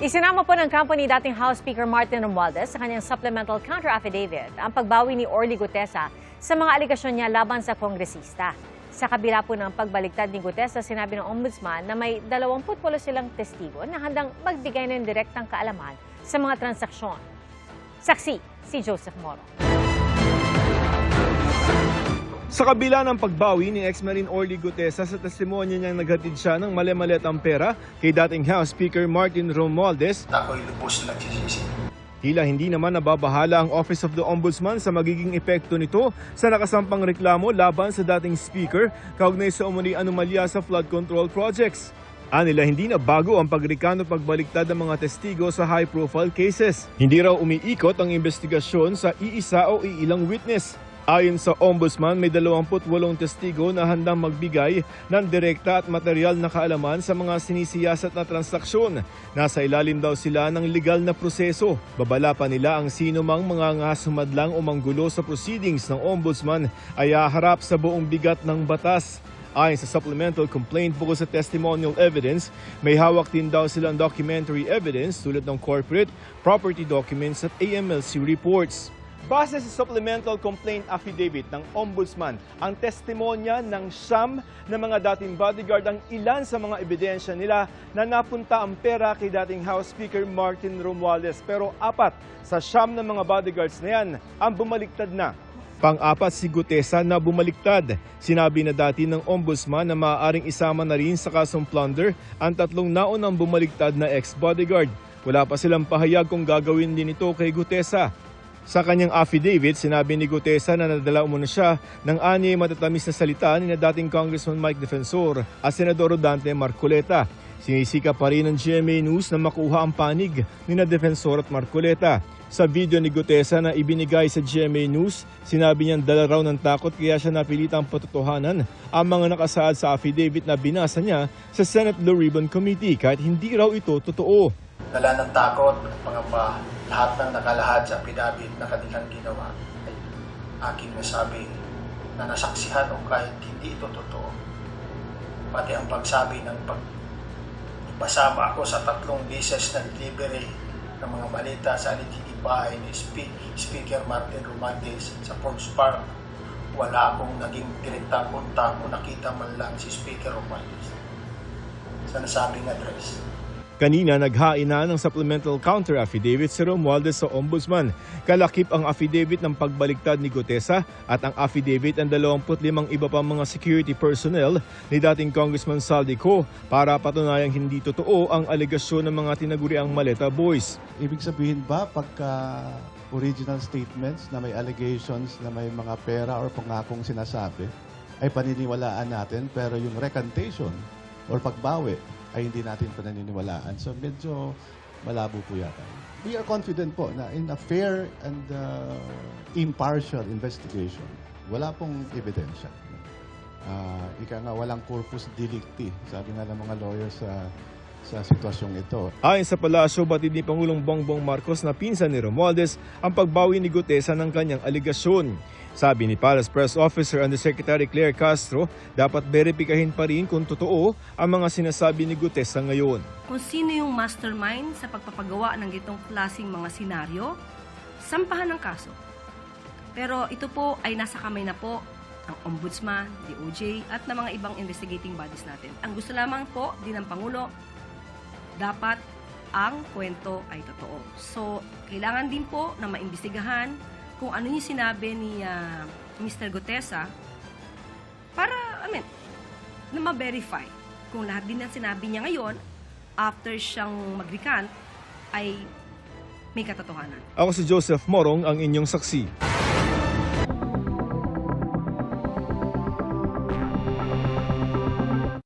Isinama po ng company dating House Speaker Martin Romualdez sa kanyang supplemental counter-affidavit ang pagbawi ni Orly Gutesa sa mga aligasyon niya laban sa kongresista. Sa kabila po ng pagbaliktad ni Gutesa, sinabi ng ombudsman na may 28 silang testigo na handang magbigay ng direktang kaalaman sa mga transaksyon. Saksi, si Joseph Moro. Sa kabila ng pagbawi ni ex-Marine Orly Gutesa sa testimonya niyang naghatid siya ng mali-malitang pera kay dating House Speaker Martin Romualdez, ako'y lubos na nagsisisi. tila hindi naman nababahala ang Office of the Ombudsman sa magiging epekto nito sa nakasampang reklamo laban sa dating Speaker kaugnay sa umuning anomalya sa flood control projects. Anila hindi na bago ang pagrikano pagbaliktad ng mga testigo sa high-profile cases. Hindi raw umiikot ang investigasyon sa iisa o iilang witness. Ayon sa Ombudsman, may 28 testigo na handang magbigay ng direkta at material na kaalaman sa mga sinisiyasat na transaksyon. Nasa ilalim daw sila ng legal na proseso. Babala pa nila ang sino mang mga ngasumadlang o manggulo sa proceedings ng Ombudsman ay haharap sa buong bigat ng batas. Ayon sa supplemental complaint bukod sa testimonial evidence, may hawak din daw silang documentary evidence tulad ng corporate, property documents at AMLC reports. Base sa supplemental complaint affidavit ng Ombudsman, ang testimonya ng siyam na mga dating bodyguard ang ilan sa mga ebidensya nila na napunta ang pera kay dating House Speaker Martin Romualdez. Pero 4 sa siyam na mga bodyguards na yan ang bumaliktad na. Pang-4 si Gutesa na bumaliktad. Sinabi na dati ng Ombudsman na maaaring isama na rin sa kasong plunder ang 3 naunang bumaliktad na ex-bodyguard. Wala pa silang pahayag kung gagawin din ito kay Gutesa. Sa kanyang affidavit, sinabi ni Gutesa na nadala umano siya ng 6 matatamis na salita ni na dating Congressman Mike Defensor at Senador Dante Marcoleta. Sinisika pa rin ng GMA News na makuha ang panig ni na Defensor at Marcoleta. Sa video ni Gutesa na ibinigay sa GMA News, sinabi niyang dala raw ng takot kaya siya napilitang patotohanan ang mga nakasaad sa affidavit na binasa niya sa Senate Blue Ribbon Committee kahit hindi raw ito totoo. Dala ng takot at pangamba, lahat ng nakalahad sa affidavit na kanilang ginawa ay aking nasabi na nasaksihan o kahit hindi ito totoo. Pati ang pagsabi ng pasama ako sa 3 beses na delivery ng mga balita sa alitiding bahay ni Speaker Martin Romualdez sa Forbes Park. Wala akong naging direktang kontak o nakita man lang si Speaker Romualdez sa nasabing address. Kanina naghain na ng supplemental counter-affidavit si Romualdez sa Ombudsman. Kalakip ang affidavit ng pagbaliktad ni Gutesa at ang affidavit ng 25 iba pang mga security personnel ni dating Congressman Saldico para patunayang hindi totoo ang alegasyon ng mga tinaguriang Maleta Boys. Ibig sabihin ba pagka original statements na may allegations na may mga pera or pangakong sinasabi ay paniniwalaan natin pero yung recantation or pagbawi ay hindi natin pananiniwalaan. So medyo malabo po yata. We are confident po na in a fair and impartial investigation, wala pong ebidensya. Ika nga walang corpus delicti, sabi nga ng mga lawyers sa sitwasyong ito. Ayon sa palasyo, batid ni Pangulong Bongbong Marcos na pinsan ni Romualdez ang pagbawi ni Gutesa ng kanyang aligasyon. Sabi ni Palace Press Officer Undersecretary Claire Castro, dapat beripikahin pa rin kung totoo ang mga sinasabi ni Gutesa ngayon. Kung sino yung mastermind sa pagpapagawa ng itong klaseng mga senaryo, sampahan ng kaso. Pero ito po ay nasa kamay na po ang Ombudsman, DOJ at ng mga ibang investigating bodies natin. Ang gusto lamang po din ng Pangulo, dapat ang kwento ay totoo. So, kailangan din po na maimbestigahan kung ano yung sinabi ni Mr. Gutesa para, na ma-verify kung lahat din ng sinabi niya ngayon after siyang mag-recant ay may katotohanan. Ako si Joseph Morong, ang inyong saksi.